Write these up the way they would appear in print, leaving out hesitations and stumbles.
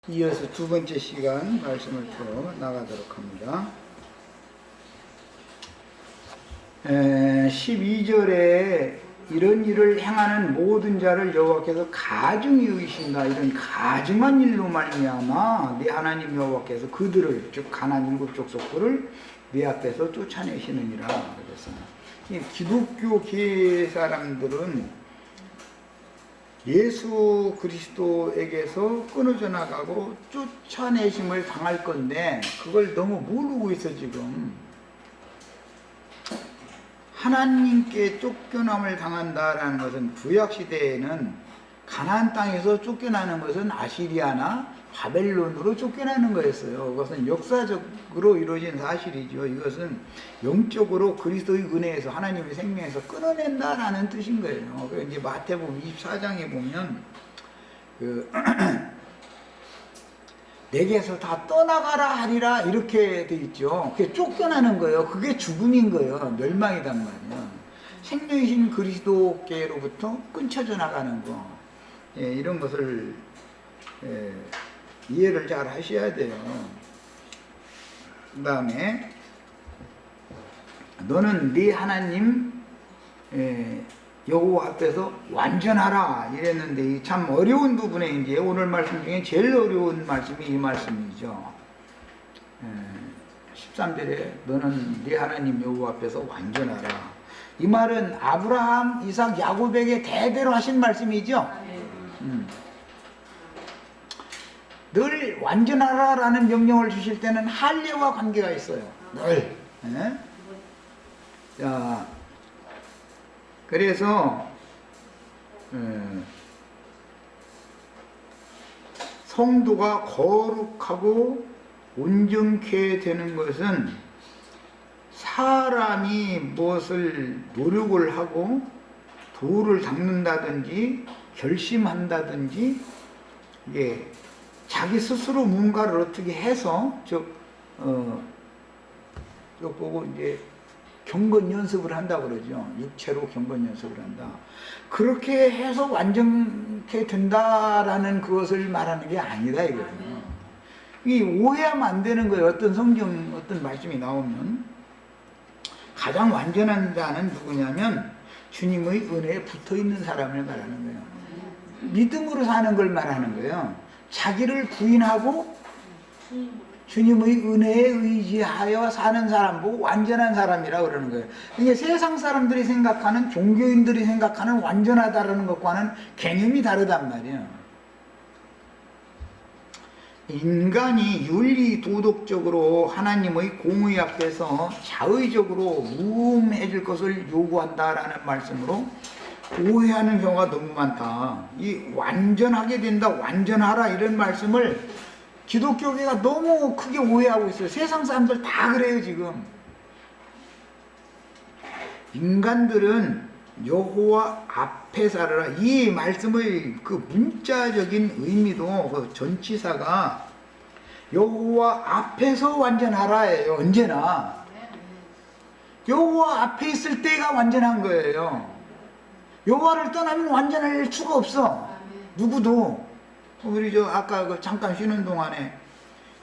이어서 두 번째 시간 말씀을 또 나가도록 합니다. 12절에 이런 일을 행하는 모든 자를 여호와께서 가증히 여기신다. 이런 가증한 일로 말미암아 네 하나님 여호와께서 그들을, 즉 가나안 일곱 족속들을 네 앞에서 쫓아내시느니라. 그래서 이 기독교계 사람들은 예수 그리스도에게서 끊어져 나가고 쫓아내심을 당할 건데 그걸 너무 모르고 있어. 지금 하나님께 쫓겨남을 당한다라는 것은 구약시대에는 가나안 땅에서 쫓겨나는 것은 아시리아나 바벨론으로 쫓겨나는 거였어요. 그것은 역사적으로 이루어진 사실이죠. 이것은 영적으로 그리스도의 은혜에서, 하나님의 생명에서 끊어낸다라는 뜻인 거예요. 그래서 이제 마태복음 24장에 보면 내게서 다 떠나가라 하리라 이렇게 돼 있죠. 그게 쫓겨나는 거예요. 그게 죽음인 거예요. 멸망이단 말이에요. 생명이신 그리스도께로부터 끊쳐져 나가는 거. 예, 이런 것을 이해를 잘 하셔야 돼요. 그 다음에 너는 네 하나님 여호와 앞에서 완전하라 이랬는데 참 어려운 부분에 이제 오늘 말씀 중에 제일 어려운 말씀이 이 말씀이죠. 13절에 너는 네 하나님 여호와 앞에서 완전하라. 이 말은 아브라함, 이삭, 야곱에게 대대로 하신 말씀이죠. 늘 완전하라라는 명령을 주실 때는 할례와 관계가 있어요. 늘. 자, 그래서 성도가 거룩하고 온전케 되는 것은 사람이 무엇을 노력을 하고 도를 닦는다든지 결심한다든지 이게 자기 스스로 뭔가를 어떻게 해서 보고 이제 경건 연습을 한다 그러죠. 육체로 경건 연습을 한다. 그렇게 해서 완전케 된다라는 그것을 말하는 게 아니다 이거예요. 이 오해하면 안 되는 거예요. 어떤 성경 어떤 말씀이 나오면 가장 완전한 자는 누구냐면 주님의 은혜에 붙어 있는 사람을 말하는 거예요. 믿음으로 사는 걸 말하는 거예요. 자기를 부인하고 주님의 은혜에 의지하여 사는 사람 보고 완전한 사람이라고 그러는 거예요. 이게 세상 사람들이 생각하는, 종교인들이 생각하는 완전하다라는 것과는 개념이 다르단 말이에요. 인간이 윤리 도덕적으로 하나님의 공의 앞에서 자의적으로 무음해질 것을 요구한다라는 말씀으로 오해하는 경우가 너무 많다. 이 완전하게 된다, 완전하라 이런 말씀을 기독교계가 너무 크게 오해하고 있어요. 세상 사람들 다 그래요 지금. 인간들은 여호와 앞에 살아라. 이 말씀의 그 문자적인 의미도 그 전치사가 여호와 앞에서 완전하라예요. 언제나 여호와 앞에 있을 때가 완전한 거예요. 여호와를 떠나면 완전할 수가 없어. 누구도. 우리 아까 잠깐 쉬는 동안에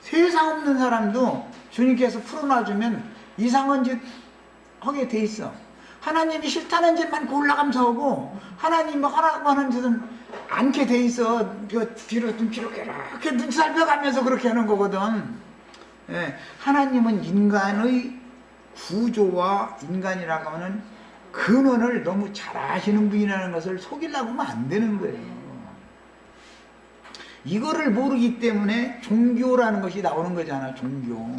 세상 없는 사람도 주님께서 풀어놔주면 이상한 짓 하게 돼 있어. 하나님이 싫다는 짓만 골라가면서 하고 하나님이 하라고 하는 짓은 않게 돼 있어. 뒤로 눈치로 이렇게 눈치 살펴가면서 그렇게 하는 거거든. 예, 하나님은 인간의 구조와 인간이라고 하는 근원을 너무 잘 아시는 분이라는 것을 속이려고 하면 안 되는 거예요. 이거를 모르기 때문에 종교라는 것이 나오는 거잖아. 종교.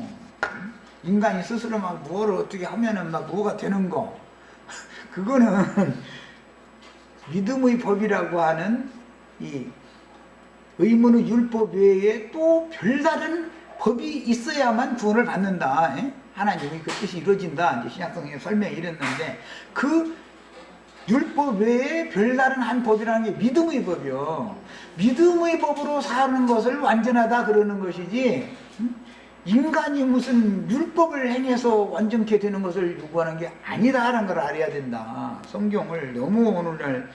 인간이 스스로 막 뭘 어떻게 하면은 막 뭐가 되는 거. 그거는 믿음의 법이라고 하는 이 의문의 율법 외에 또 별다른 법이 있어야만 구원을 받는다. 하나님의 그 뜻이 이루어진다. 이제 신약성경에 설명이 이랬는데 그 율법 외에 별다른 한 법이라는 게 믿음의 법이요. 믿음의 법으로 사는 것을 완전하다 그러는 것이지 인간이 무슨 율법을 행해서 완전케 되는 것을 요구하는 게 아니다라는 걸 알아야 된다. 성경을 너무 오늘날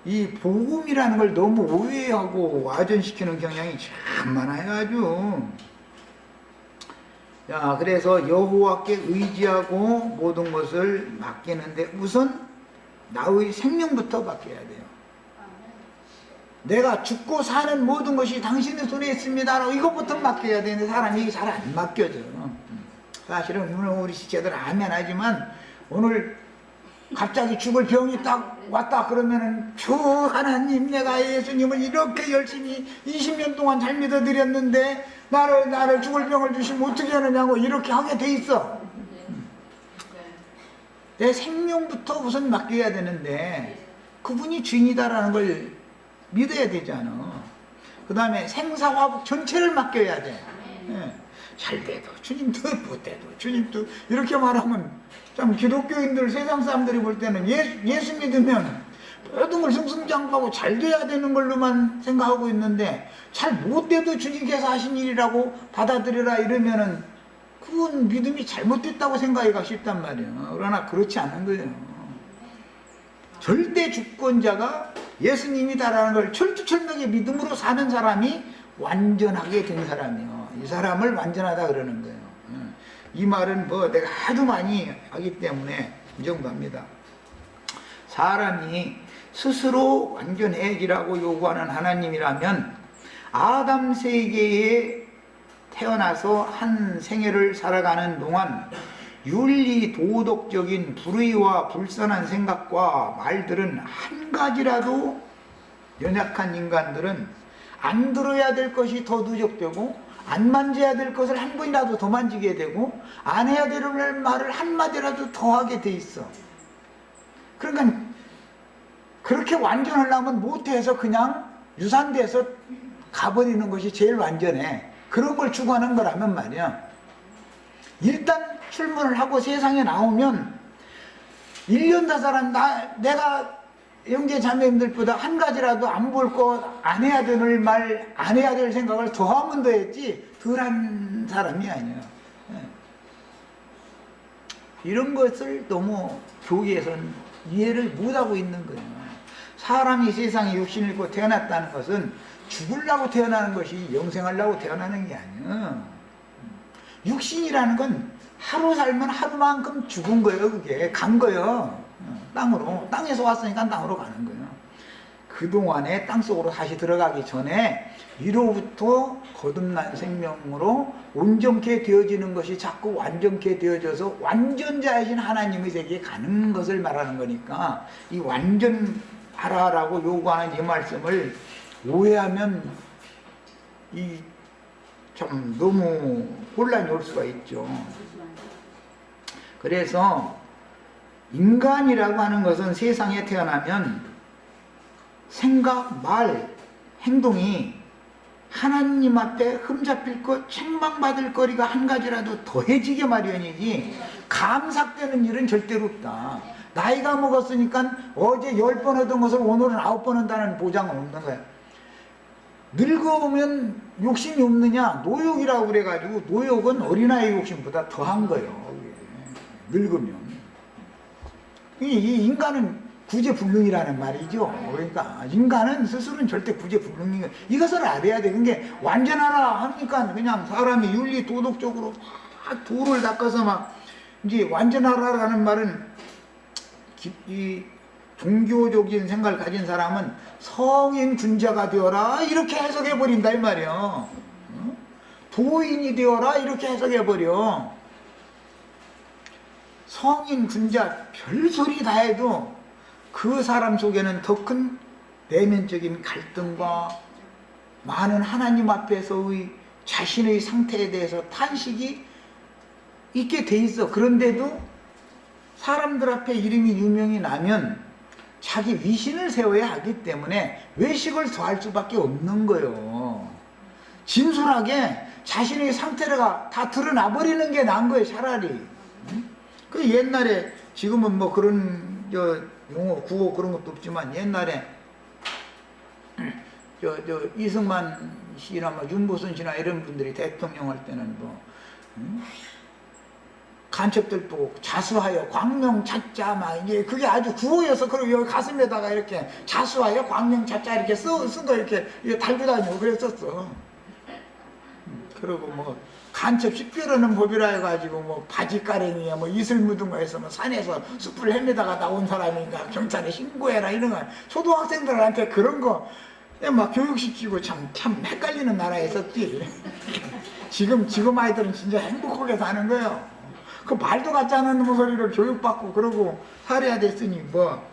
이 복음이라는 걸 너무 오해하고 와전시키는 경향이 참 많아요, 아주. 자, 그래서 여호와께 의지하고 모든 것을 맡기는데 우선 나의 생명부터 맡겨야 돼요. 내가 죽고 사는 모든 것이 당신의 손에 있습니다라고 이것부터 맡겨야 되는데 사람이 잘 안 맡겨져. 사실은 오늘 우리 시체들 아멘 하지만 오늘 갑자기 죽을 병이 딱 왔다 그러면은 주 하나님, 내가 예수님을 이렇게 열심히 20년 동안 잘 믿어드렸는데 나를 죽을 병을 주시면 어떻게 하느냐고 이렇게 하게 돼 있어. 내 생명부터 우선 맡겨야 되는데 그분이 주인이다라는 걸 믿어야 되잖아. 그 다음에 생사화복 전체를 맡겨야 돼. 예. 잘 돼도 주님도 못 돼도 주님도 이렇게 말하면 참 기독교인들 세상 사람들이 볼 때는 예수 믿으면 모든 걸 승승장구하고 잘 돼야 되는 걸로만 생각하고 있는데 잘 못 돼도 주님께서 하신 일이라고 받아들여라 이러면은 그건 믿음이 잘못됐다고 생각하기가 쉽단 말이에요. 그러나 그렇지 않은 거예요. 절대 주권자가 예수님이다라는 걸 철두철미하게 믿음으로 사는 사람이 완전하게 된 사람이요. 이 사람을 완전하다 그러는 거예요. 이 말은 뭐 내가 하도 많이 하기 때문에 이 정도 합니다. 사람이 스스로 완전해지라고 요구하는 하나님이라면 아담 세계에 태어나서 한 생애를 살아가는 동안 윤리 도덕적인 불의와 불선한 생각과 말들은 한 가지라도 연약한 인간들은 안 들어야 될 것이 더 누적되고 안 만져야 될 것을 한 번이라도 더 만지게 되고 안 해야 될 말을 한마디라도 더 하게 돼 있어. 그러니까 그렇게 완전하려면 못해서 그냥 유산돼서 가버리는 것이 제일 완전해. 그런 걸 추구하는 거라면 말이야. 일단 출문을 하고 세상에 나오면 1년 다 살아 내가 형제 자매님들보다 한 가지라도 안 볼 거, 안 해야 될 말, 안 해야 될 생각을 더 하면 더 했지 덜한 사람이 아니야. 이런 것을 너무 교회에서는 이해를 못하고 있는 거예요. 사람이 세상에 육신을 입고 태어났다는 것은 죽으려고 태어나는 것이 영생하려고 태어나는 게 아니야. 육신이라는 건 하루 살면 하루만큼 죽은 거예요. 그게 간 거예요. 땅으로. 땅에서 왔으니까 땅으로 가는 거예요. 그동안에 땅속으로 다시 들어가기 전에 위로부터 거듭난 생명으로 온전케 되어지는 것이 자꾸 완전케 되어져서 완전자이신 하나님의 세계에 가는 것을 말하는 거니까 이 완전하라라고 요구하는 이 말씀을 오해하면 이 참 너무 혼란이 올 수가 있죠. 그래서 인간이라고 하는 것은 세상에 태어나면 생각, 말, 행동이 하나님 앞에 흠잡힐 것, 책망받을 거리가 한 가지라도 더해지게 마련이지 감삭되는 일은 절대로 없다. 나이가 먹었으니까 어제 10번 하던 것을 오늘은 9번 한다는 보장은 없는 거야. 늙어오면 욕심이 없느냐? 노욕이라고 그래가지고 노욕은 어린아이 욕심보다 더한 거예요. 늙으면. 이 인간은 구제불능이라는 말이죠. 그러니까 인간은 스스로는 절대 구제불능인 거예요. 이것을 알아야 돼. 그게 완전하라 하니까 그냥 사람이 윤리 도덕적으로 막 도를 닦아서 막 이제 완전하라라는 말은 이 종교적인 생각을 가진 사람은 성인 군자가 되어라 이렇게 해석해버린다 이 말이야. 도인이 되어라 이렇게 해석해버려. 성인 군자 별소리 다 해도 그 사람 속에는 더 큰 내면적인 갈등과 많은 하나님 앞에서의 자신의 상태에 대해서 탄식이 있게 돼 있어. 그런데도 사람들 앞에 이름이 유명이 나면 자기 위신을 세워야 하기 때문에 외식을 더할 수밖에 없는 거예요. 진솔하게 자신의 상태가 다 드러나 버리는 게 나은 거예요, 차라리. 그 옛날에 지금은 뭐 그런 용어, 구호 그런 것도 없지만 옛날에 이승만 씨나 뭐 윤보선 씨나 이런 분들이 대통령 할 때는 뭐 간첩들 보고 자수하여 광명 찾자 막 이제 그게 아주 구호여서 그리고 여기 가슴에다가 이렇게 자수하여 광명 찾자 이렇게 쓴 거 이렇게 달고 다니고 그랬었어. 그리고 뭐 간첩 식별하는 법이라 해가지고 뭐 바지가랭이야 뭐 이슬 묻은 거에서 뭐 산에서 숲을 헤매다가 나온 사람이니까 경찰에 신고해라 이런 거 초등학생들한테 그런 거 막 교육시키고 참 헷갈리는 나라에 있었지. 지금 아이들은 진짜 행복하게 사는 거예요. 그 말도 같지 않은 소리를 교육받고 그러고 살아야 됐으니 뭐.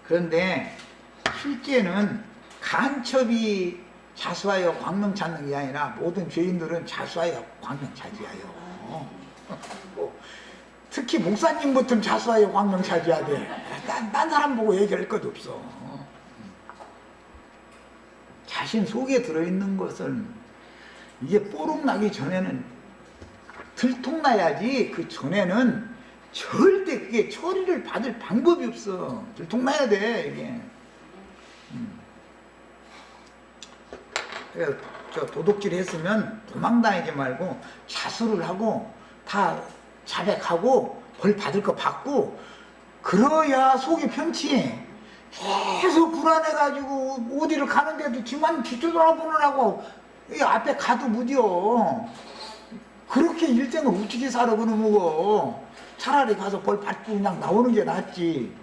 그런데 실제는 간첩이 자수하여 광명 찾는 게 아니라 모든 죄인들은 자수하여 광명 차지하여. 특히 목사님부터 자수하여 광명 차지해야 돼. 딴 사람 보고 얘기할 것 없어. 자신 속에 들어있는 것은 이게 뽀록 나기 전에는 들통나야지 그 전에는 절대 그게 처리를 받을 방법이 없어. 들통나야 돼 이게. 그래서 저 도둑질 했으면 도망다니지 말고 자수를 하고 다 자백하고 벌 받을 거 받고 그러야 속이 편치. 계속 불안해가지고 어디를 가는데도 뒤만 뒤돌아보느라고 앞에 가도 무디어. 그렇게 일생을 어떻게 살아 그놈의. 차라리 가서 벌 받고 그냥 나오는 게 낫지.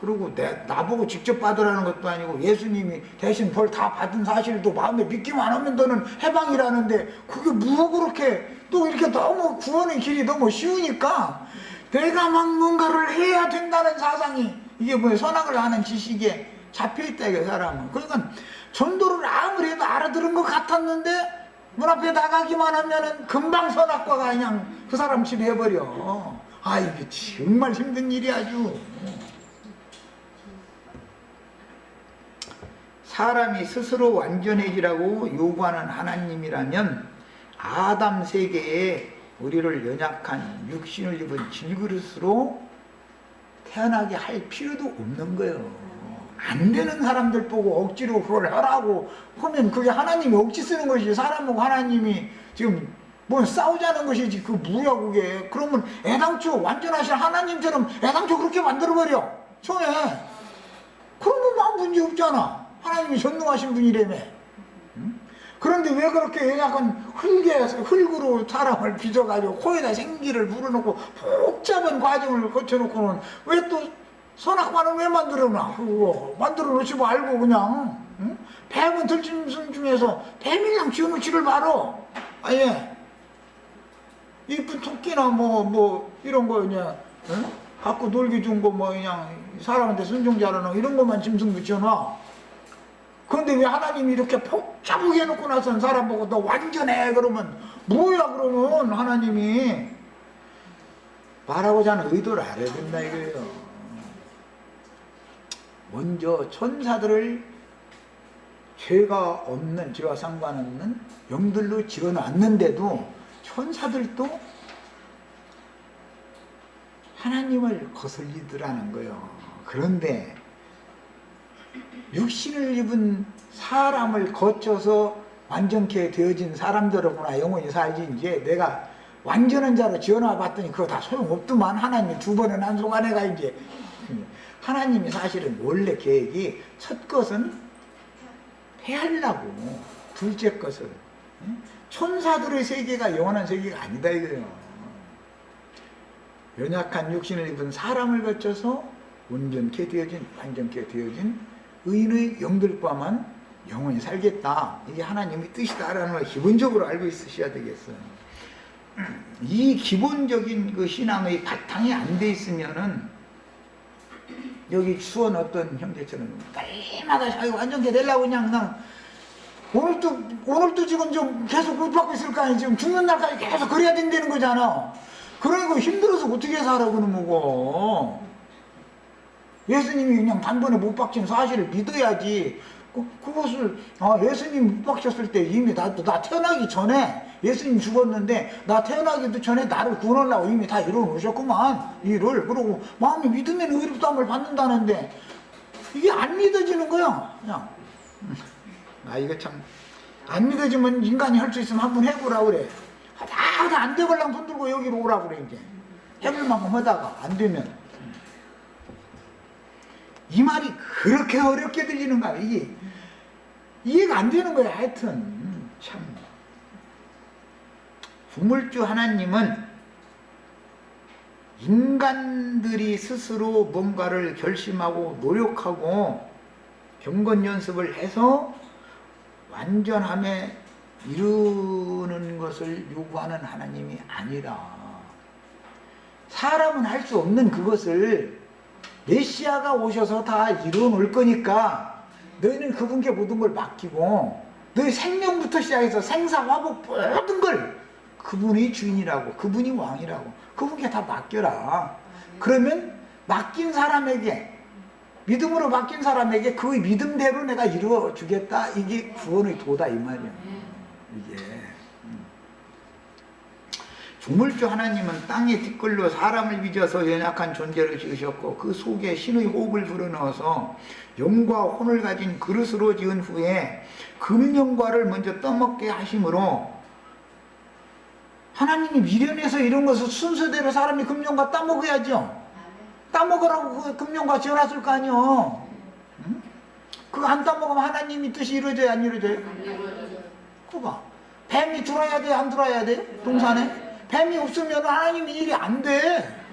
그리고 나보고 직접 받으라는 것도 아니고 예수님이 대신 벌 다 받은 사실도 마음에 믿기만 하면 너는 해방이라는데 그게 뭐 그렇게 또 이렇게 너무 구원의 길이 너무 쉬우니까 내가 막 뭔가를 해야 된다는 사상이 이게 뭐 선악을 하는 지식에 잡혀있다 이게 사람은. 그러니까 전도를 아무리 해도 알아들은 것 같았는데 문 앞에 나가기만 하면은 금방 선악과가 그냥 그 사람 집에 해버려. 아 이게 정말 힘든 일이 아주. 사람이 스스로 완전해지라고 요구하는 하나님이라면 아담 세계에 우리를 연약한 육신을 입은 질그릇으로 태어나게 할 필요도 없는 거예요. 안 되는 사람들 보고 억지로 그걸 하라고 하면 그게 하나님이 억지 쓰는 것이지. 사람하고 하나님이 지금 뭐 싸우자는 것이지. 그 뭐야 그게. 그러면 애당초 완전하신 하나님처럼 애당초 그렇게 만들어버려 처음에. 그러면 막 문제 없잖아. 하나님이 전능하신 분이라며. 그런데 왜 그렇게 약간 흙으로 사람을 빚어가지고 코에다 생기를 불어넣고 복잡한 과정을 거쳐놓고는 왜 또 선악과는 왜 만들어놔? 그거 만들어 놓지 말고 그냥. 응? 뱀은 들짐승 중에서 뱀이랑 지어놓지를 말어. 아예 이쁜 토끼나 뭐 이런 거 그냥 응? 갖고 놀기 준 거 뭐 그냥 사람한테 순종 잘하는 이런 것만 짐승 붙여놔. 그런데 왜 하나님이 이렇게 복잡하게 해놓고 나선 사람 보고 너 완전해 그러면 뭐야 그러면 하나님이 말하고자 하는 의도를 알아야 된다 이거예요. 먼저 천사들을 죄가 없는 죄와 상관없는 영들로 지어놨는데도 천사들도 하나님을 거슬리더라는 거예요. 그런데 육신을 입은 사람을 거쳐서 완전케 되어진 사람들이구나 영원히 살지. 이제 내가 완전한 자로 지어놔 봤더니 그거 다 소용없더만. 하나님이 두 번은 한 송아내가 이제. 하나님이 사실은 원래 계획이 첫 것은 폐하려고 둘째 것을 천사들의 세계가 영원한 세계가 아니다 이거예요. 연약한 육신을 입은 사람을 거쳐서 온전케 되어진 완전케 되어진 의인의 영들과만 영원히 살겠다. 이게 하나님의 뜻이다라는 걸 기본적으로 알고 있으셔야 되겠어요. 이 기본적인 그 신앙의 바탕이 안 돼 있으면은 여기 수원 어떤 형제처럼 날마다 자기 완전케 되려고 그냥 오늘도 지금 좀 계속 못 받고 있을 거 아니야. 지금 죽는 날까지 계속 그래야 된다는 거잖아. 그러니까 힘들어서 어떻게 살아 그러는 거고. 예수님이 그냥 단번에 못 박힌 사실을 믿어야지. 그것을 예수님 못 박혔을 때 이미 나 태어나기 전에 예수님 죽었는데 나 태어나기도 전에 나를 구원하려고 이미 다 이뤄놓으셨구만 일을. 그러고 마음이 믿으면 의롭다함을 받는다는데 이게 안 믿어지는 거야 그냥. 이거 참 안 믿어지면 인간이 할 수 있으면 한번 해보라 그래. 하다 안 되걸랑 손 들고 여기로 오라 그래. 이제 해볼 만큼 하다가 안 되면. 이 말이 그렇게 어렵게 들리는가. 이게 이해가 안 되는 거야. 하여튼 참 부물주 하나님은 인간들이 스스로 뭔가를 결심하고 노력하고 경건 연습을 해서 완전함에 이루는 것을 요구하는 하나님이 아니라, 사람은 할 수 없는 그것을 메시아가 오셔서 다 이루어 놓을 거니까 너희는 그분께 모든 걸 맡기고, 너희 생명부터 시작해서 생사화복 모든 걸 그분이 주인이라고, 그분이 왕이라고 그분께 다 맡겨라. 그러면 맡긴 사람에게, 믿음으로 맡긴 사람에게 그 믿음대로 내가 이루어 주겠다. 이게 구원의 도다 이 말이야. 이게 주물주 하나님은 땅의 티끌로 사람을 빚어서 연약한 존재를 지으셨고, 그 속에 신의 호흡을 불어넣어서 영과 혼을 가진 그릇으로 지은 후에 금령과를 먼저 떠먹게 하심으로, 하나님이 미련해서 이런 것을 순서대로 사람이 금령과 따먹어야죠. 따먹으라고 그 금령과 지어놨을 거 아니요. 응? 그거 안 따먹으면 하나님이 뜻이 이루어져야 안 이루어져요? 그거 봐. 뱀이 들어야 돼, 안 들어야 돼? 동산에? 뱀이 없으면 하나님이 일이 안 돼.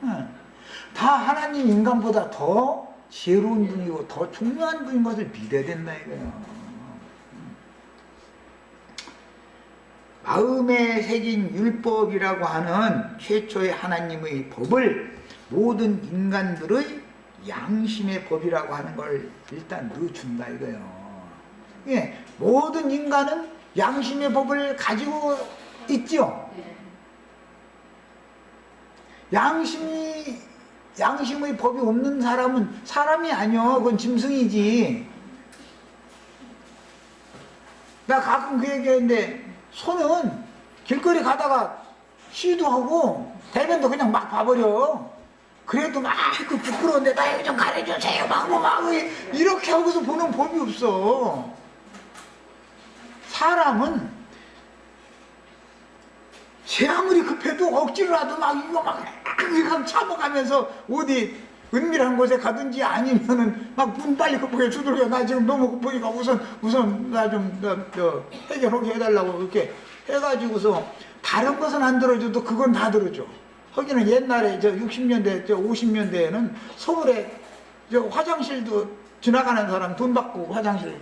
응. 다 하나님 인간보다 더 지혜로운 분이고 더 중요한 분인 것을 믿어야 된다 이거예요. 마음에 새긴 율법이라고 하는 최초의 하나님의 법을 모든 인간들의 양심의 법이라고 하는 걸 일단 넣어준다 이거예요. 예, 모든 인간은 양심의 법을 가지고 있죠. 양심의 법이 없는 사람은 사람이 아니요. 그건 짐승이지. 나 가끔 그 얘기하는데, 소는 길거리 가다가 쉬도 하고 대변도 그냥 막 봐버려. 그래도 막 그 부끄러운데 나 이거 좀 가르쳐주세요 막 이렇게 하고서 보는 법이 없어. 사람은 쟤 아무리 급해도 억지로라도 막 이거 막 참아가면서 어디 은밀한 곳에 가든지, 아니면은 막 문 빨리 급하게 두들겨. 나 지금 너무 급하니까 우선 나 좀 해결하게 해달라고 이렇게 해가지고서, 다른 것은 안 들어줘도 그건 다 들어줘. 거기는 옛날에 60년대 50년대에는 서울에 화장실도 지나가는 사람 돈 받고 화장실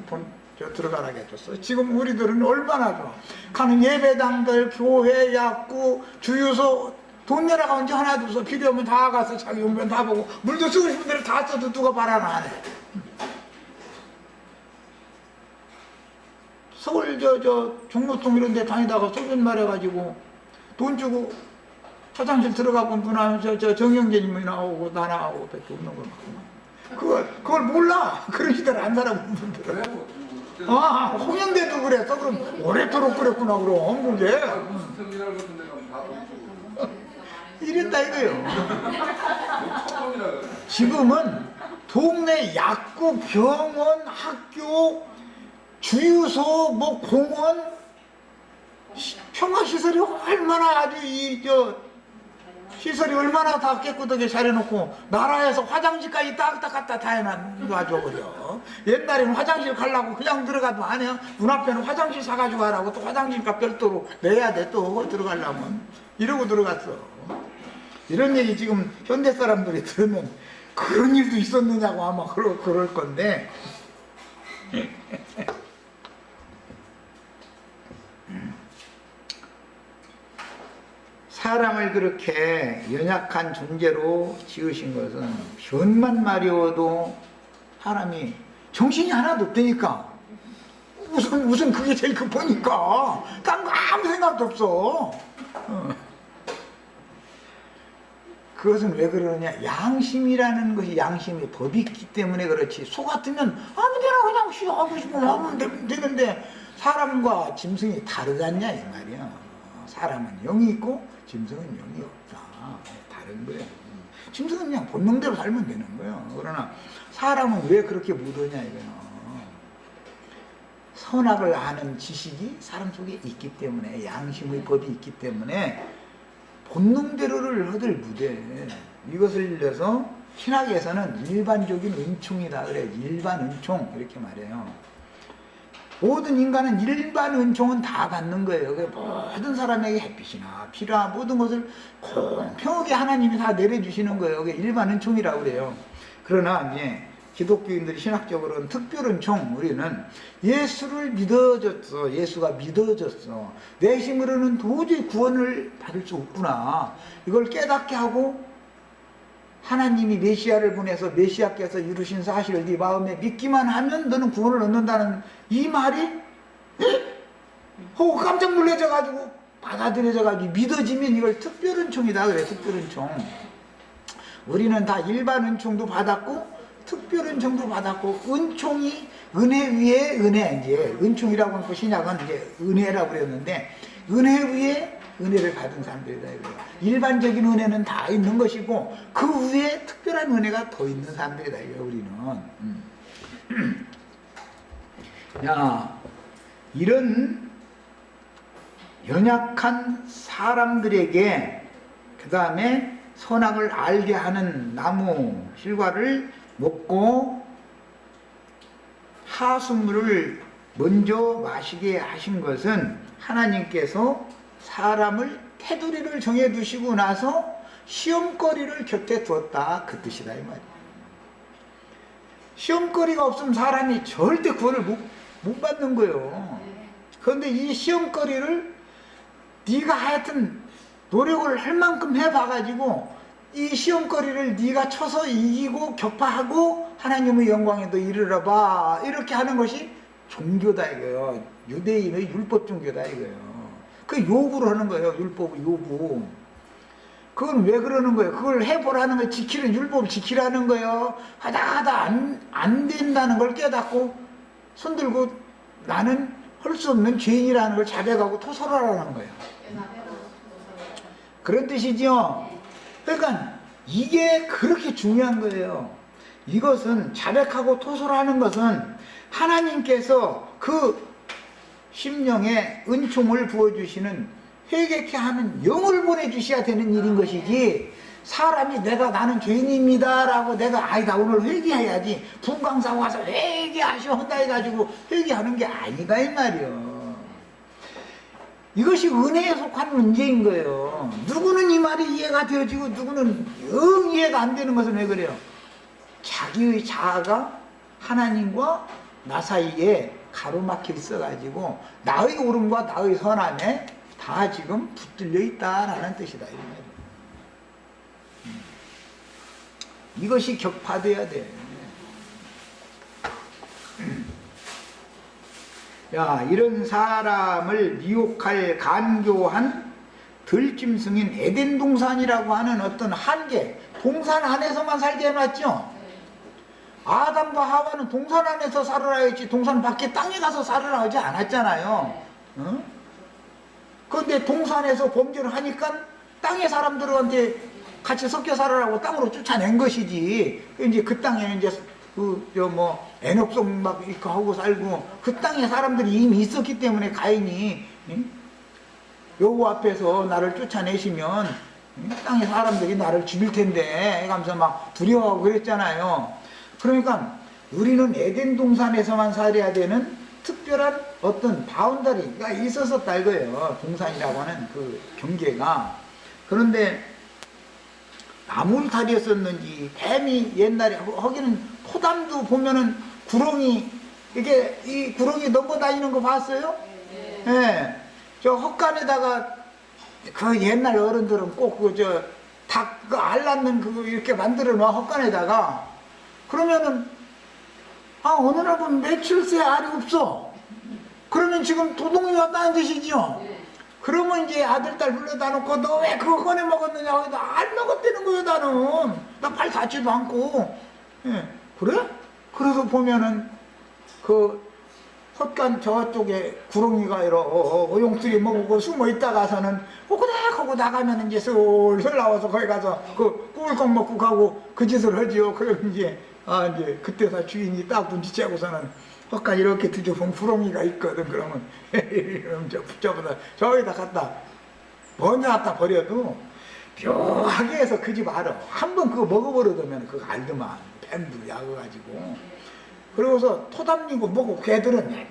들어가라고 해줬어. 지금 우리들은 얼마나 좋아. 가는 예배당들, 교회, 약국, 주유소 돈 내라가 언제 하나도 없어. 필요하면 다 가서 자기 용변 다 보고, 물도 쓰고 싶은 데를 다 써도 누가 바라나 안 해. 서울 종로동 이런 데 다니다가 소변 말해가지고 돈 주고 화장실 들어가고 누나 정영재님이 나오고 나 나오고 밖에 없는 거. 그걸 몰라. 그런 시대를 안 살아본 분들은. 아, 홍영대도 그랬어. 그럼 오래도록 그랬구나. 그럼 그게 이랬다 이거요. 지금은 동네 약국, 병원, 학교, 주유소, 뭐 공원, 평화시설이 얼마나 아주 시설이 얼마나 다 깨끗하게 차려놓고, 나라에서 화장실까지 딱딱 갖다 다 해놔줘버려. 옛날에는 화장실 가려고 그냥 들어가도 안 해요. 문 앞에는 화장실 사가지고 가라고, 또 화장실값 별도로 내야 돼. 또 들어가려면 이러고 들어갔어. 이런 얘기 지금 현대 사람들이 들으면 그런 일도 있었느냐고 아마 그럴 건데. 사람을 그렇게 연약한 존재로 지으신 것은 변만 마려워도 사람이 정신이 하나도 없다니까. 우선 그게 제일 급하니까. 딴 거 아무 생각도 없어. 그것은 왜 그러느냐. 양심이라는 것이 양심의 법이 있기 때문에 그렇지. 소 같으면 아무데나 그냥 하고 싶으면 하면 되는데, 사람과 짐승이 다르지 않냐 이 말이야. 사람은 영이 있고 짐승은 영이 없다. 다른 거야. 짐승은 그냥 본능대로 살면 되는 거야. 그러나 사람은 왜 그렇게 못하냐 이거야. 선악을 아는 지식이 사람 속에 있기 때문에, 양심의 법이 있기 때문에 본능대로를 허들 무대. 이것을 위해서 신학에서는 일반적인 은총이다 그래. 일반 은총 이렇게 말해요. 모든 인간은 일반 은총은 다 받는 거예요. 모든 사람에게 햇빛이나 피나 모든 것을 공평하게 하나님이 다 내려주시는 거예요. 그게 일반 은총이라고 그래요. 그러나 이제 기독교인들이 신학적으로는 특별 은총, 우리는 예수를 믿어줬어. 예수가 믿어줬어. 내 힘으로는 도저히 구원을 받을 수 없구나. 이걸 깨닫게 하고 하나님이 메시아를 보내서 메시아께서 이루신 사실을 네 마음에 믿기만 하면 너는 구원을 얻는다는 이 말이 깜짝 놀라져가지고 받아들여져가지고 믿어지면 이걸 특별은총이다 그래. 특별은총. 우리는 다 일반 은총도 받았고 특별은총도 받았고, 은총이 은혜 위에 은혜, 이제 은총이라고 하는 신약은 이제 은혜라고 그랬는데 은혜 위에 은혜를 받은 사람들이다 이거예요. 일반적인 은혜는 다 있는 것이고 그 위에 특별한 은혜가 더 있는 사람들이다 이거예요. 우리는. 야, 이런 연약한 사람들에게 그 다음에 선악을 알게 하는 나무 실과를 먹고 하수물을 먼저 마시게 하신 것은 하나님께서 사람을 테두리를 정해두시고 나서 시험거리를 곁에 두었다 그 뜻이다 이 말이에요. 시험거리가 없으면 사람이 절대 구원을 못 받는 거예요. 그런데 이 시험거리를 네가 하여튼 노력을 할 만큼 해봐가지고 이 시험거리를 네가 쳐서 이기고 격파하고 하나님의 영광에도 이르러봐, 이렇게 하는 것이 종교다 이거예요. 유대인의 율법 종교다 이거예요. 그 요구를 하는 거예요. 율법 요구. 그건 왜 그러는 거예요? 그걸 해보라는 거예요. 지키는 율법을 지키라는 거예요. 하다 안 된다는 걸 깨닫고 손들고 나는 할 수 없는 죄인이라는 걸 자백하고 토설하라는 거예요. 그런 뜻이죠. 그러니까 이게 그렇게 중요한 거예요. 이것은 자백하고 토설하는 것은 하나님께서 그 심령에 은총을 부어주시는 회개케 하는 영을 보내주셔야 되는 일인 것이지, 사람이 나는 죄인입니다 라고 내가 아니다 오늘 회개해야지 분광사 와서 회개하셔 한다 해가지고 회개하는 게 아니다 이 말이요. 이것이 은혜에 속한 문제인 거예요. 누구는 이 말이 이해가 되어지고 누구는 영 이해가 안 되는 것은 왜 그래요? 자기의 자아가 하나님과 나 사이에 가로막혀 있어가지고 나의 옳음과 나의 선함에 다 지금 붙들려 있다라는 뜻이다 이 말이에요. 이것이 격파돼야 돼. 야, 이런 사람을 미혹할 간교한 들짐승인 에덴 동산이라고 하는 어떤 한계, 동산 안에서만 살게 해놨죠. 아담과 하와는 동산 안에서 살으라 했지 동산 밖에 땅에 가서 살으라 하지 않았잖아요. 어? 그런데 동산에서 범죄를 하니까 땅의 사람들한테 같이 섞여 살으라고 땅으로 쫓아낸 것이지. 이제 그 땅에 이제 애녹성 막 이렇게 하고 살고 그 땅에 사람들이 이미 있었기 때문에 가인이 여호와 앞에서 나를 쫓아내시면 땅의 사람들이 나를 죽일 텐데 하면서 막 두려워하고 그랬잖아요. 그러니까 우리는 에덴 동산에서만 살아야 되는 특별한 어떤 바운더리가 있었었다 이거예요. 동산이라고 하는 그 경계가. 그런데 나무울타리였었는지 뱀이 옛날에 거기는 포담도 보면은 구렁이 이게 이 구렁이 넘어다니는 거 봤어요? 예. 네. 저 헛간에다가 그 옛날 어른들은 꼭 그 저 닭 그 알 낳는 그거 이렇게 만들어 놔 헛간에다가. 그러면은 어느 날 보면 며칠새 알이 없어. 그러면 지금 도둑이 왔다는 뜻이죠. 그러면 이제 아들, 딸 불러다 놓고 너 왜 그거 꺼내 먹었느냐? 알 먹었다는 거예요 나는. 나 발 닿지도 않고. 예. 그래? 그래서 보면은 그 헛간 저쪽에 구렁이가 어용투리 먹고 숨어 있다가서는 호그닥 하고 나가면 이제 슬슬 나와서 거기 가서 그 꿀꺽 먹고 가고 그 짓을 하지요. 그럼 이제 이제 그때서 주인이 딱 눈치채고서는 헛간 이렇게 뒤져보면 구렁이가 있거든. 그러면 이러면 저 붙잡아다 저기다 갖다 먼저 갖다 버려도 묘하게 해서 그 집 알아. 한번 그거 먹어버려두면 그거 알더만. 뱀도 약어가지고. 그러고서 토담리고 뭐고 걔들은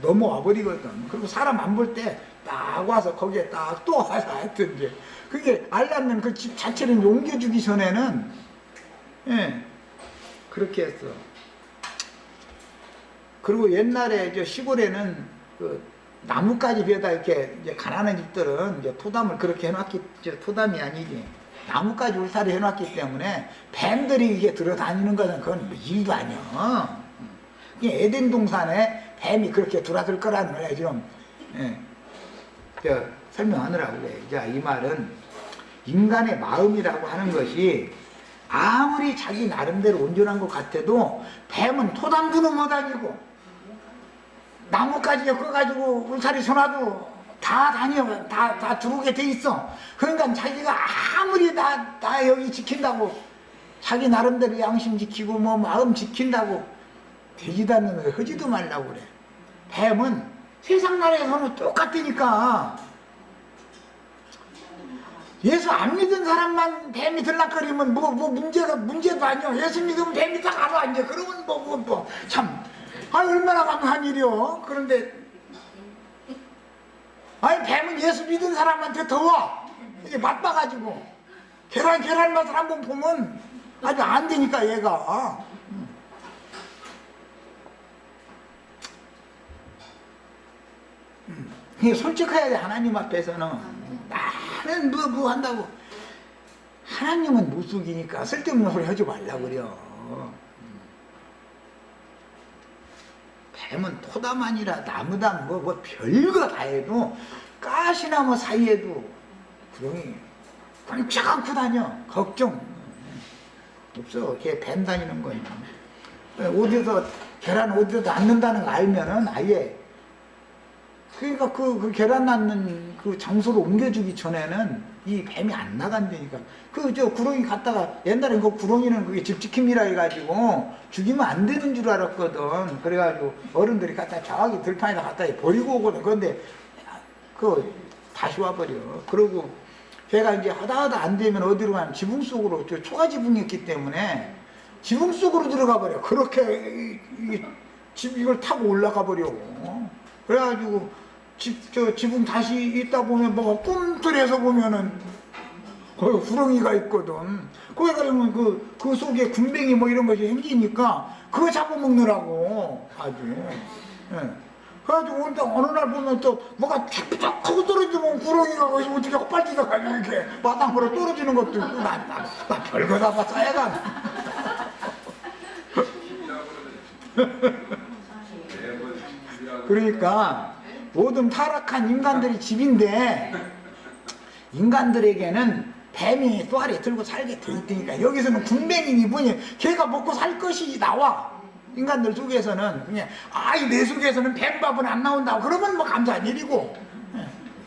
넘어와 버리거든. 그리고 사람 안 볼 때 딱 와서 거기에 딱 또 와서 하여튼 이제 그게 알라면 그 집 자체를 옮겨주기 전에는 예 그렇게 했어. 그리고 옛날에 저 시골에는 그 나뭇가지 벼다 이렇게 이제 가난한 집들은 이제 토담을 그렇게 해놨기, 토담이 아니지. 나뭇가지 울타리 해놨기 때문에 뱀들이 이게 들어다니는 것은 그건 일도 아니야. 에덴 동산에 뱀이 그렇게 들어들 거라는 거야, 지금. 예. 설명하느라고 그래. 자, 이 말은 인간의 마음이라고 하는 것이 아무리 자기 나름대로 온전한 것 같아도 뱀은 토담도는 못 다니고 나뭇가지 엮어가지고 울타리 서놔도 다 다녀, 다 들어오게 돼 있어. 그러니까 자기가 아무리 다 여기 지킨다고 자기 나름대로 양심 지키고 뭐 마음 지킨다고 되지도 않는 거야. 하지도 말라고 그래. 뱀은 세상 나라에서는 똑같으니까 예수 안 믿은 사람만 뱀이 들락거리면 뭐 문제도 아니야. 예수 믿으면 뱀이 딱 가라앉아. 그러면 참 얼마나 감사한 일이요. 그런데 아니 뱀은 예수 믿은 사람한테 더워. 이게 맛봐가지고 계란 맛을 한번 보면 아주 안 되니까 얘가. 이게 솔직해야 돼. 하나님 앞에서는 나는 뭐 한다고. 하나님은 못 속이니까 쓸데없는 소리 하지 말라고 그래요. 뱀은 토담 아니라 나무담 뭐 별거 다 해도 가시나무 사이에도 구렁이 꽉 안고 다녀. 걱정 없어. 걔 뱀 다니는 거야. 어디서 계란 어디서 낳는다는 거 알면은 아예 그러니까 그 계란 낳는 그 장소로 옮겨주기 전에는 이 뱀이 안 나간다니까. 그 구렁이 갔다가 옛날엔 그 구렁이는 그게 집지킴이라 해가지고 죽이면 안 되는 줄 알았거든. 그래가지고 어른들이 갖다 저기 들판에다 갖다 버리고 오거든. 그런데 그 다시 와버려. 그러고 걔가 이제 하다 안 되면 어디로 가면 지붕 속으로 초가 지붕이었기 때문에 지붕 속으로 들어가 버려. 그렇게 이걸 타고 올라가 버려. 그래가지고 지붕 다시 있다 보면 뭐 꿈틀에서 보면은 거기 구렁이가 있거든. 거기 가면 그 속에 군뱅이 뭐 이런 것이 생기니까 그거 잡아먹느라고 아주. 예. 그래가지고 어느 날 보면 또 뭐가 쫙쫙 하고 떨어지면 구렁이가 거기서 어떻게 헛발치다가지고 이렇게 마당으로 떨어지는 것도 있고 나 별거 다 봤어 애가. 그러니까 모든 타락한 인간들이 집인데 인간들에게는 뱀이 쏘아리 들고 살게 돼 있으니까 여기서는 군뱅이니 뭐니 걔가 먹고 살 것이 나와. 인간들 속에서는 그냥 내 속에서는 뱀밥은 안 나온다고 그러면 뭐 감사한 일이고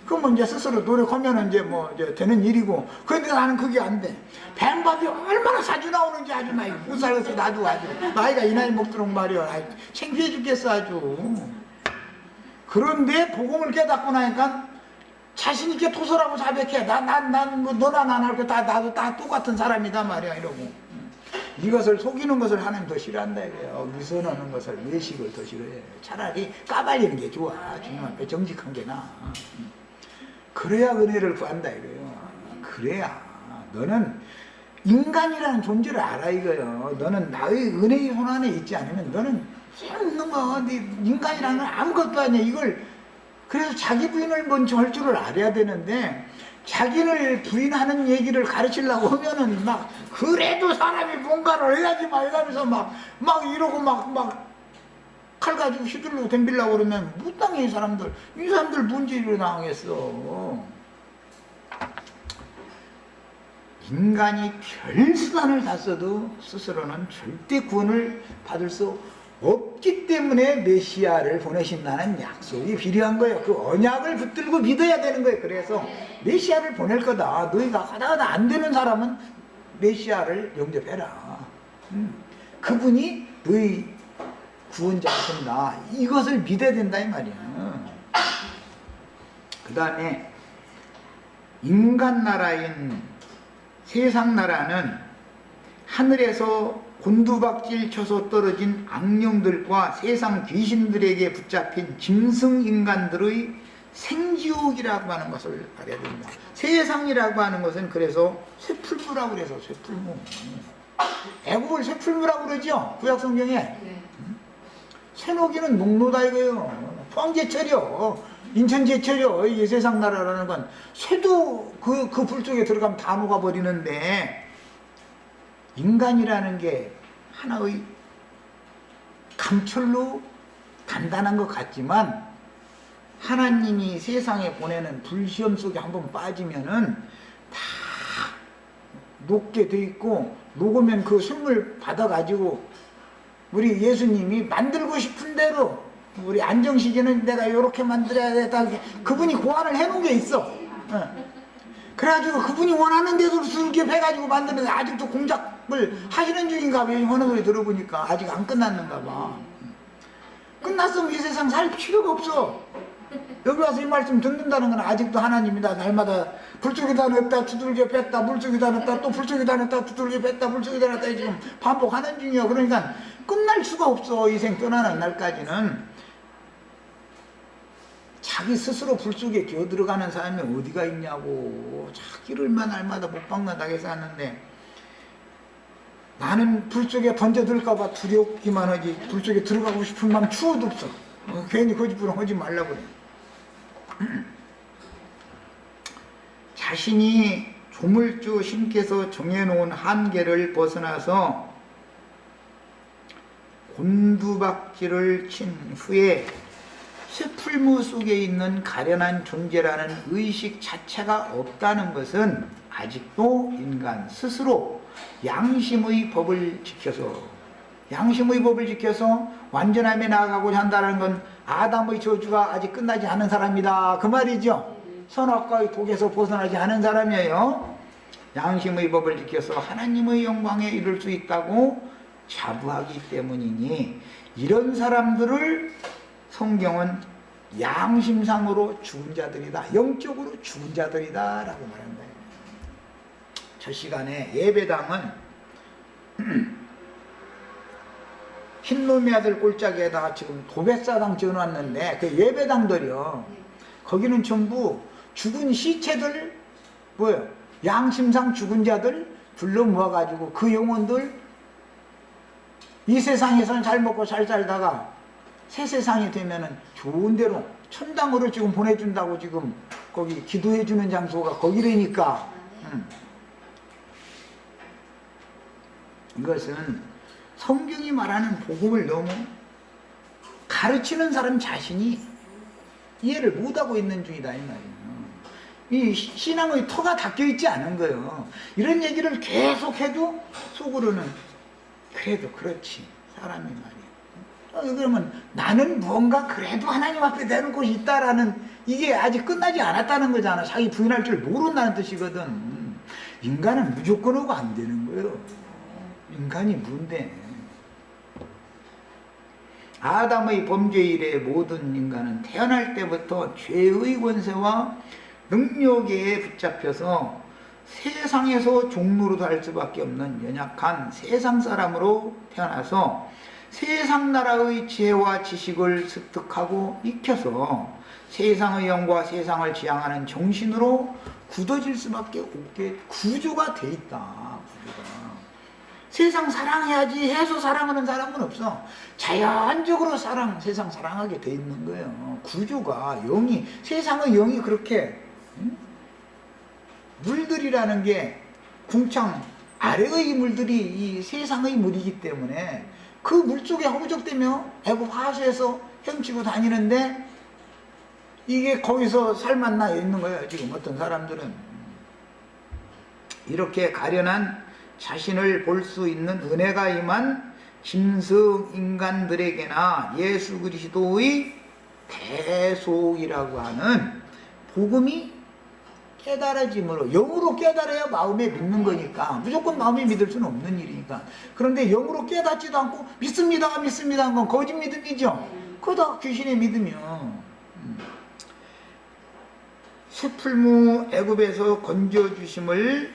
그러면 이제 스스로 노력하면 이제 뭐 이제 되는 일이고. 그런데 나는 그게 안 돼. 뱀밥이 얼마나 자주 나오는지 아주 나 못 살겠어. 나도 아주 나이가 이 나이 먹도록 말이야. 창피해 죽겠어 아주. 그런데 복음을 깨닫고 나니까 자신 있게 토설하고 자백해. 난 뭐 너나 나나 그 나도 다 똑같은 사람이다 말이야 이러고. 이것을 속이는 것을 하나님 더 싫어한다 이거예요. 미선하는 것을 외식을 더 싫어해. 차라리 까발리는 게 좋아. 주님 앞에 정직한 게 나아. 그래야 은혜를 구한다 이거예요. 그래야 너는 인간이라는 존재를 알아 이거예요. 너는 나의 은혜의 손 안에 있지 않으면 너는 없는 거. 인간이라는 건 아무것도 아니야. 이걸 그래서 자기 부인을 먼저 할 줄을 알아야 되는데 자기를 부인하는 얘기를 가르치려고 하면은 막 그래도 사람이 뭔가를 해야지 막 이러면서 막 이러고 막 칼 가지고 휘둘르고 덤비려고 그러면 무당해 이 사람들 문제로 당하겠어. 인간이 별 수단을 다 써도 스스로는 절대 구원을 받을 수 없기 때문에 메시아를 보내신다는 약속이 필요한 거예요. 그 언약을 붙들고 믿어야 되는 거예요. 그래서 메시아를 보낼 거다. 너희가 하다하다 안 되는 사람은 메시아를 영접해라. 그분이 너희 구원자가 된다. 이것을 믿어야 된다 이 말이야. 그 다음에 인간 나라인 세상 나라는 하늘에서 곤두박질 쳐서 떨어진 악령들과 세상 귀신들에게 붙잡힌 짐승 인간들의 생지옥이라고 하는 것을 알아야 됩니다. 세상이라고 하는 것은 그래서 쇠풀무라고 그래서 쇠풀무. 애국을 쇠풀무라고 그러죠? 구약성경에. 네. 쇠노기는 농로다 이거요. 포항제철이요. 인천제철이요. 이게 세상 나라라는 건 쇠도 그 불 속에 들어가면 다 녹아버리는데 인간이라는 게 하나의 강철로 단단한 것 같지만 하나님이 세상에 보내는 불시험 속에 한번 빠지면은 다 녹게 돼 있고 녹으면 그 숨을 받아가지고 우리 예수님이 만들고 싶은 대로 우리 안정식에는 내가 이렇게 만들어야 되다 그분이 고안을 해놓은 게 있어. 그래가지고 그분이 원하는 대로 수줍게 해가지고 만드는데 아직도 공작을 하시는 중인가 봐. 어느 소리 들어보니까 아직 안 끝났는가 봐. 끝났으면 이 세상 살 필요가 없어. 여기 와서 이 말씀 듣는다는 건 아직도 하나님이다. 날마다 불쪽에다 넣었다 두들겨 뺐다 물쪽에다 넣었다 또 불쪽에다 넣었다 두들겨 뺐다 물쪽에다 넣었다 지금 반복하는 중이야. 그러니까 끝날 수가 없어. 이 생 떠나는 날까지는. 자기 스스로 불 속에 기어들어가는 사람이 어디가 있냐고. 자기를만 날마다 못 박는다고 쌌는데 나는 불 속에 던져들까봐 두렵기만 하지 불 속에 들어가고 싶은 마음 추워도 없어. 괜히 거짓부렁 하지 말라고 그래. 자신이 조물주 신께서 정해놓은 한계를 벗어나서 곤두박질을 친 후에 쇠풀무 속에 있는 가련한 존재라는 의식 자체가 없다는 것은 아직도 인간 스스로 양심의 법을 지켜서 완전함에 나아가고자 한다는 건 아담의 저주가 아직 끝나지 않은 사람이다 그 말이죠. 선악과의 독에서 벗어나지 않은 사람이에요. 양심의 법을 지켜서 하나님의 영광에 이룰 수 있다고 자부하기 때문이니 이런 사람들을 성경은 양심상으로 죽은 자들이다. 영적으로 죽은 자들이다 라고 말하는 거예요. 저 시간에 예배당은 흰놈의 아들 꼴짝에다가 지금 도배사당 지어놨는데 그 예배당들이요. 거기는 전부 죽은 시체들 뭐예요? 양심상 죽은 자들 불러 모아가지고 그 영혼들 이 세상에서는 잘 먹고 잘 살다가 새 세상이 되면은 좋은 데로 천당으로 지금 보내준다고 지금 거기 기도해주는 장소가 거기라니까. 이것은 성경이 말하는 복음을 너무 가르치는 사람 자신이 이해를 못하고 있는 중이다 이 말이에요. 이 신앙의 터가 닦여있지 않은 거예요. 이런 얘기를 계속해도 속으로는 그래도 그렇지 사람이 말이야. 그러면 나는 뭔가 그래도 하나님 앞에 내놓고 있다라는 이게 아직 끝나지 않았다는 거잖아. 자기 부인할 줄 모른다는 뜻이거든. 인간은 무조건 하고 안 되는 거예요. 인간이 뭔데? 아담의 범죄 이래 모든 인간은 태어날 때부터 죄의 권세와 능력에 붙잡혀서 세상에서 종로로 살 수밖에 없는 연약한 세상 사람으로 태어나서 세상 나라의 지혜와 지식을 습득하고 익혀서 세상의 영과 세상을 지향하는 정신으로 굳어질 수밖에 없게 구조가 돼 있다. 구조가. 세상 사랑해야지 해서 사랑하는 사람은 없어. 자연적으로 세상 사랑하게 돼 있는 거예요. 구조가 영이 세상의 영이 그렇게 물들이라는 게 궁창 아래의 물들이 이 세상의 물이기 때문에 그 물속에 허우적대며 애국 하수에서 헤엄치고 다니는데 이게 거기서 살맛나 있는 거예요. 지금 어떤 사람들은 이렇게 가련한 자신을 볼 수 있는 은혜가 임한 짐승 인간들에게나 예수 그리스도의 대속이라고 하는 복음이 깨달아짐으로, 영으로 깨달아야 마음에 믿는 거니까, 무조건 마음에 믿을 수는 없는 일이니까. 그런데 영으로 깨닫지도 않고 믿습니다 믿습니다 한 건 거짓 믿음이죠. 그거 귀신의 믿음이요. 쇠풀무 애굽에서 건져주심을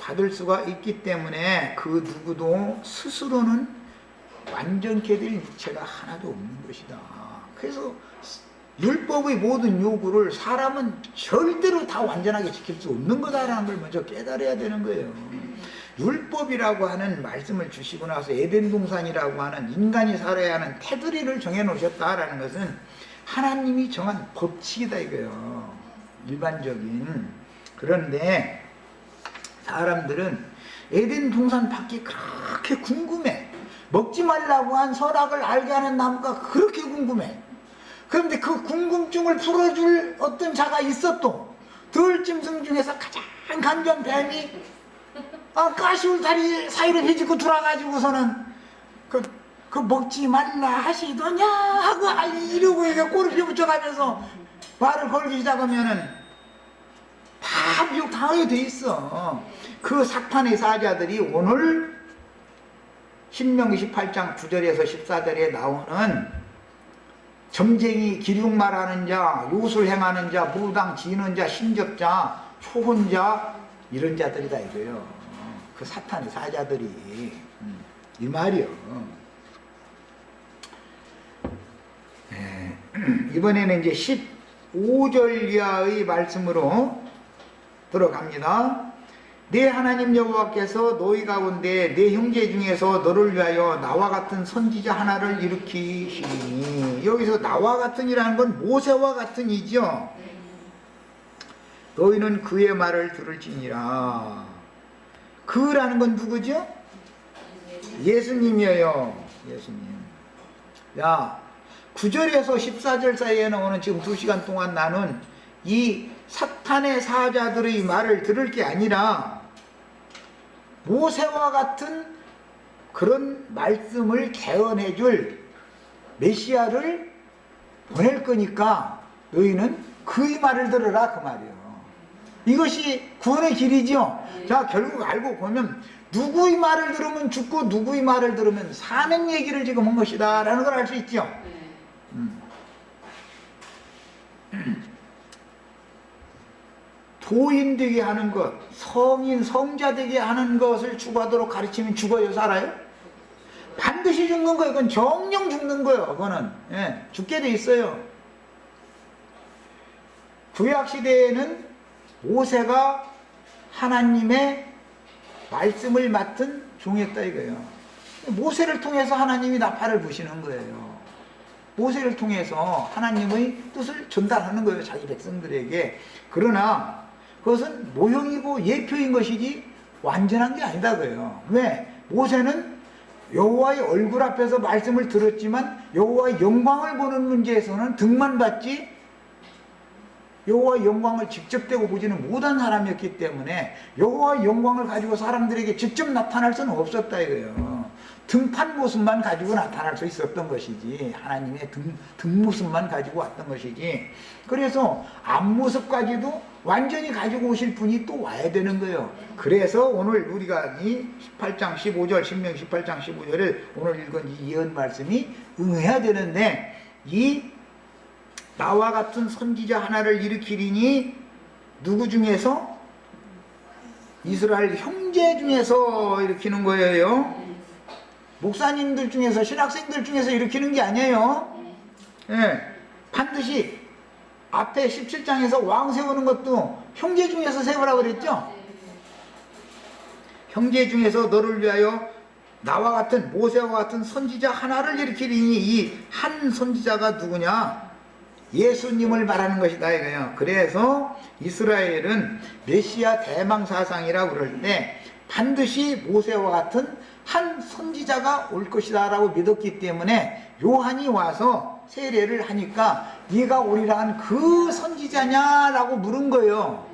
받을 수가 있기 때문에 그 누구도 스스로는 완전케 될 육체가 하나도 없는 것이다. 그래서 율법의 모든 요구를 사람은 절대로 다 완전하게 지킬 수 없는 거다라는 걸 먼저 깨달아야 되는 거예요. 율법이라고 하는 말씀을 주시고 나서 에덴 동산이라고 하는 인간이 살아야 하는 테두리를 정해 놓으셨다라는 것은 하나님이 정한 법칙이다 이거예요. 일반적인. 그런데 사람들은 에덴 동산 밖이 그렇게 궁금해. 먹지 말라고 한 설악을 알게 하는 나무가 그렇게 궁금해. 그런데 그 궁금증을 풀어줄 어떤 자가 있었도 들짐승 중에서 가장 간전 뱀이 가시울 다리 사이로 비집고 들어가지고서는 그 먹지 말라 하시더냐 하고 이러고 이게 꼬리표 붙여가면서 말을 걸기 시작하면은 다 미혹당하게 돼 있어. 그 사탄의 사자들이 오늘 신명기 18장 9절에서 14절에 나오는 점쟁이, 기륭말하는 자, 요술 행하는 자, 무당 지는 자, 신접자, 초혼자 이런 자들이다 이거예요. 그 사탄의 사자들이 이 말이요. 네. 이번에는 이제 15절 이하의 말씀으로 들어갑니다. 내 하나님 여호와께서 너희 가운데 내 형제 중에서 너를 위하여 나와 같은 선지자 하나를 일으키시니, 여기서 나와 같은이라는 건 모세와 같은이죠. 너희는 그의 말을 들을지니라. 그라는 건 누구죠? 예수님이에요. 예수님. 야, 9절에서 14절 사이에 나오는 지금 2시간 동안 나눈 이 사탄의 사자들의 말을 들을 게 아니라 모세와 같은 그런 말씀을 개헌해 줄 메시아를 보낼 거니까 너희는 그의 말을 들으라 그 말이에요. 이것이 구원의 길이죠. 자, 결국 알고 보면 누구의 말을 들으면 죽고 누구의 말을 들으면 사는 얘기를 지금 한 것이다 라는 걸 알 수 있죠. 도인 되게 하는 것, 성인, 성자 되게 하는 것을 추구하도록 가르치면 죽어요, 살아요? 반드시 죽는 거예요. 그건 정령 죽는 거예요. 그거는 죽게 돼 있어요. 구약시대에는 모세가 하나님의 말씀을 맡은 종이었다 이거예요. 모세를 통해서 하나님이 나팔을 부시는 거예요. 모세를 통해서 하나님의 뜻을 전달하는 거예요, 자기 백성들에게. 그러나 그것은 모형이고 예표인 것이지 완전한 게 아니다 그래요. 왜? 모세는 여호와의 얼굴 앞에서 말씀을 들었지만 여호와의 영광을 보는 문제에서는 등만 봤지 여호와의 영광을 직접 대고 보지는 못한 사람이었기 때문에 여호와의 영광을 가지고 사람들에게 직접 나타날 수는 없었다 이거예요. 등판 모습만 가지고 나타날 수 있었던 것이지, 하나님의 등 모습만 가지고 왔던 것이지. 그래서 앞모습까지도 완전히 가지고 오실 분이 또 와야 되는 거예요. 그래서 오늘 우리가 이 18장 15절, 신명 18장 15절을 오늘 읽은 이 예언 말씀이 응해야 되는데, 이 나와 같은 선지자 하나를 일으키리니 누구 중에서? 이스라엘 형제 중에서 일으키는 거예요. 목사님들 중에서, 신학생들 중에서 일으키는 게 아니에요. 반드시 앞에 17장에서 왕 세우는 것도 형제 중에서 세우라고 그랬죠. 형제 중에서 너를 위하여 나와 같은, 모세와 같은 선지자 하나를 일으키리니, 이 한 선지자가 누구냐? 예수님을 말하는 것이다 이거예요. 그래서 이스라엘은 메시아 대망사상이라고 그럴 때 반드시 모세와 같은 한 선지자가 올 것이다 라고 믿었기 때문에 요한이 와서 세례를 하니까 네가 오리라 한 그 선지자냐 라고 물은 거예요.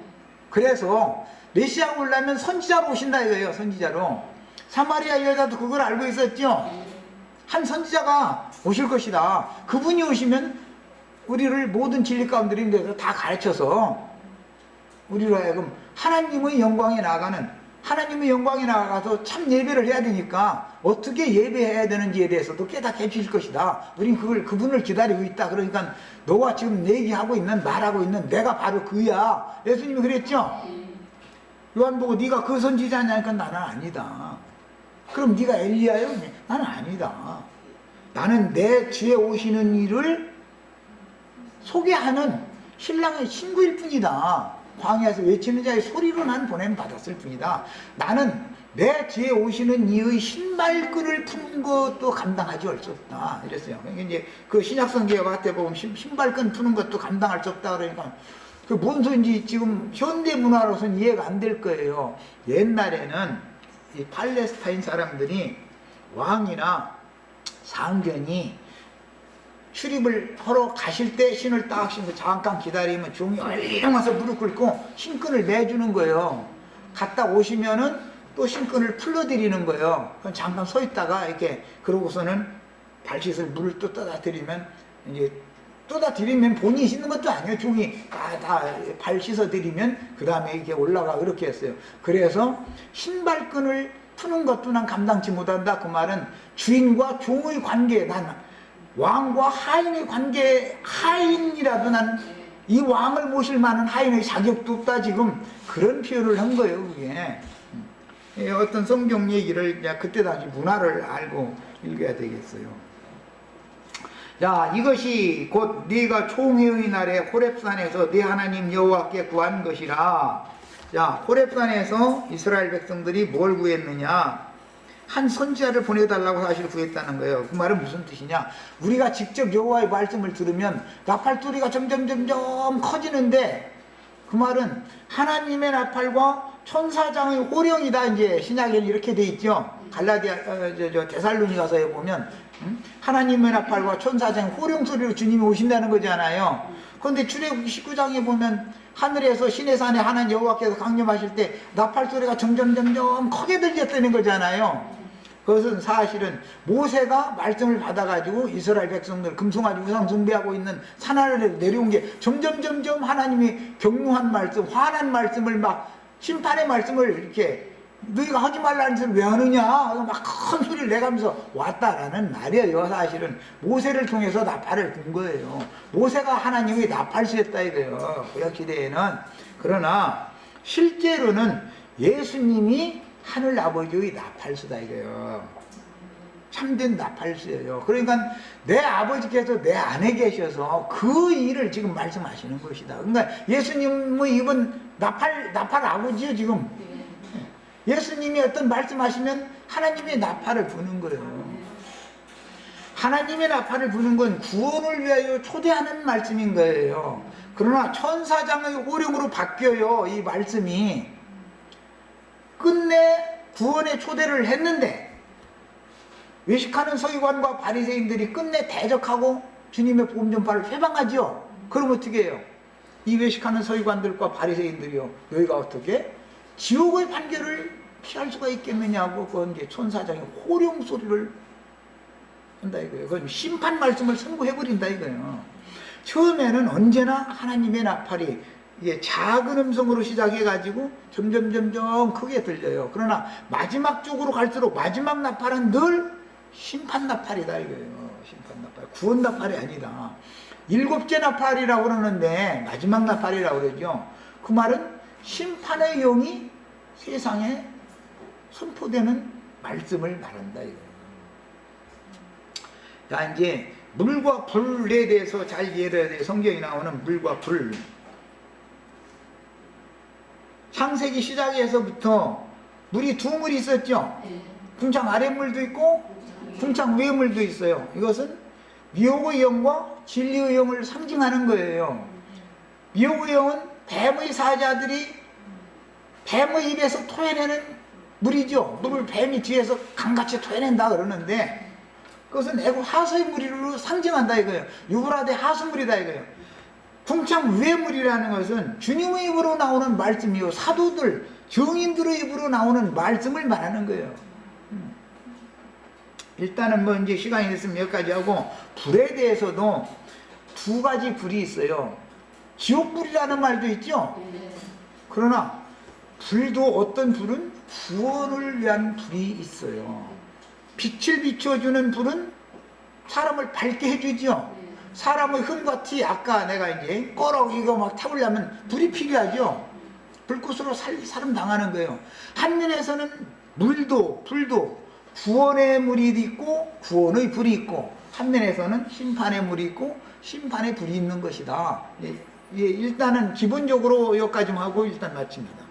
그래서 메시아가 오려면 선지자로 오신다 이거예요. 선지자로. 사마리아 여자도 그걸 알고 있었죠. 한 선지자가 오실 것이다. 그분이 오시면 우리를 모든 진리 가운데 있는 데서 다 가르쳐서 우리로 하여금 하나님의 영광에 나가는, 하나님의 영광에 나가서 참 예배를 해야 되니까 어떻게 예배해야 되는지에 대해서도 깨닫게 해주실 것이다. 우린 그분을 기다리고 있다. 그러니까 너가 지금 얘기하고 있는, 말하고 있는 내가 바로 그야. 예수님이 그랬죠? 요한 보고 네가 그 선지자냐니까 나는 아니다. 그럼 네가 엘리야요? 나는 아니다. 나는 내 뒤에 오시는 이를 소개하는 신랑의 친구일 뿐이다. 광야에서 외치는 자의 소리로 난 보냄 받았을 뿐이다. 나는 내 뒤에 오시는 이의 신발끈을 푸는 것도 감당하지 할 수 없다. 이랬어요. 그러니까 이제 그 신약성경 같아 보면 신발끈 푸는 것도 감당할 수 없다. 그러니까 그 뭔 소인지 지금 현대 문화로서는 이해가 안 될 거예요. 옛날에는 이 팔레스타인 사람들이 왕이나 상견이 출입을 하러 가실 때 신을 딱 신고 잠깐 기다리면 종이 얼른 와서 무릎 꿇고 신끈을 내주는 거예요. 갔다 오시면은 또 신끈을 풀러드리는 거예요. 그럼 잠깐 서 있다가 이렇게 그러고서는 발짓을 물을 또 떠다 드리면, 이제 떠다 드리면 본인이 씻는 것도 아니에요. 종이 다 발 씻어 드리면 그 다음에 이렇게 올라가, 그렇게 했어요. 그래서 신발끈을 푸는 것도 난 감당치 못한다. 그 말은 주인과 종의 관계, 난 왕과 하인의 관계, 하인이라도 난 이 왕을 모실 만한 하인의 자격도 없다. 지금 그런 표현을 한 거예요. 그게 어떤 성경 얘기를 그때 당시 문화를 알고 읽어야 되겠어요. 자, 이것이 곧 네가 총회의 날에 호렙산에서 네 하나님 여호와께 구한 것이라. 자, 호렙산에서 이스라엘 백성들이 뭘 구했느냐? 한 선지자를 보내달라고 사실 구했다는 거예요. 그 말은 무슨 뜻이냐? 우리가 직접 여호와의 말씀을 들으면 나팔소리가 점점 커지는데, 그 말은 하나님의 나팔과 천사장의 호령이다. 이제 신약에는 이렇게 돼 있죠. 데살로니가서에 보면 하나님의 나팔과 천사장의 호령 소리로 주님이 오신다는 거잖아요. 그런데 출애굽기 19장에 보면 하늘에서 시내 산에 하나님 여호와께서 강림하실 때 나팔 소리가 점점 크게 들렸다는 거잖아요. 그것은 사실은 모세가 말씀을 받아가지고 이스라엘 백성들 금송아지 우상 숭배하고 있는 산 아래로 내려온 게 점점 하나님이 격려한 말씀, 화난 말씀을 막 심판의 말씀을 이렇게 너희가 하지 말라는 소리를 왜 하느냐 막 큰 소리를 내가면서 왔다라는 말이에요. 사실은 모세를 통해서 나팔을 군 거예요. 모세가 하나님의 나팔수였다 이거예요, 구약시대에는. 그러나 실제로는 예수님이 하늘 아버지의 나팔수다 이거예요. 참된 나팔수예요. 그러니까 내 아버지께서 내 안에 계셔서 그 일을 지금 말씀하시는 것이다. 그러니까 예수님의 입은 나팔 아버지요 지금. 예수님이 어떤 말씀하시면 하나님의 나팔을 부는 거예요. 하나님의 나팔을 부는 건 구원을 위하여 초대하는 말씀인 거예요. 그러나 천사장의 호령으로 바뀌어요. 이 말씀이 끝내 구원의 초대를 했는데, 외식하는 서기관과 바리새인들이 끝내 대적하고 주님의 복음 전파를 회방하죠. 그럼 어떻게 해요? 이 외식하는 서기관들과 바리새인들이요, 너희가 어떻게 지옥의 판결을 피할 수가 있겠느냐고, 그건 이제 천사장의 호령 소리를 한다 이거예요. 그건 심판 말씀을 선고해버린다 이거예요. 처음에는 언제나 하나님의 나팔이 이게 작은 음성으로 시작해가지고 점점 크게 들려요. 그러나 마지막 쪽으로 갈수록 마지막 나팔은 늘 심판 나팔이다 이거예요. 심판 나팔, 구원 나팔이 아니다. 7째 나팔이라고 그러는데 마지막 나팔이라고 그러죠. 그 말은 심판의 영이 세상에 선포되는 말씀을 말한다 이거예요. 자, 이제 물과 불에 대해서 잘 이해해야 돼요. 성경에 나오는 물과 불. 창세기 시작에서부터 물이 두 물이 있었죠. 궁창 아래 물도 있고 궁창 위에 물도 있어요. 이것은 미혹의 영과 진리의 영을 상징하는 거예요. 미혹의 영은 뱀의 사자들이 뱀의 입에서 토해내는 물이죠. 물을 뱀이 뒤에서 강같이 토해낸다 그러는데, 그것은 애국 하수의 물로 상징한다 이거예요. 유브라데 하수물이다 이거예요. 궁창 위의 물이라는 것은 주님의 입으로 나오는 말씀이요, 사도들, 증인들의 입으로 나오는 말씀을 말하는 거예요. 일단은 뭐 이제 시간이 됐으면 여기까지 하고, 불에 대해서도 두 가지 불이 있어요. 지옥불이라는 말도 있죠. 그러나 불도 어떤 불은 구원을 위한 불이 있어요. 빛을 비춰주는 불은 사람을 밝게 해주죠. 사람의 흠과 티, 아까 내가 이제 꺼라고 이거 막 타보려면 불이 필요하죠. 불꽃으로 사람 당하는 거예요. 한 면에서는 물도 불도 구원의 물이 있고 구원의 불이 있고, 한 면에서는 심판의 물이 있고 심판의 불이 있는 것이다. 예, 일단은 기본적으로 여기까지만 하고 일단 마칩니다.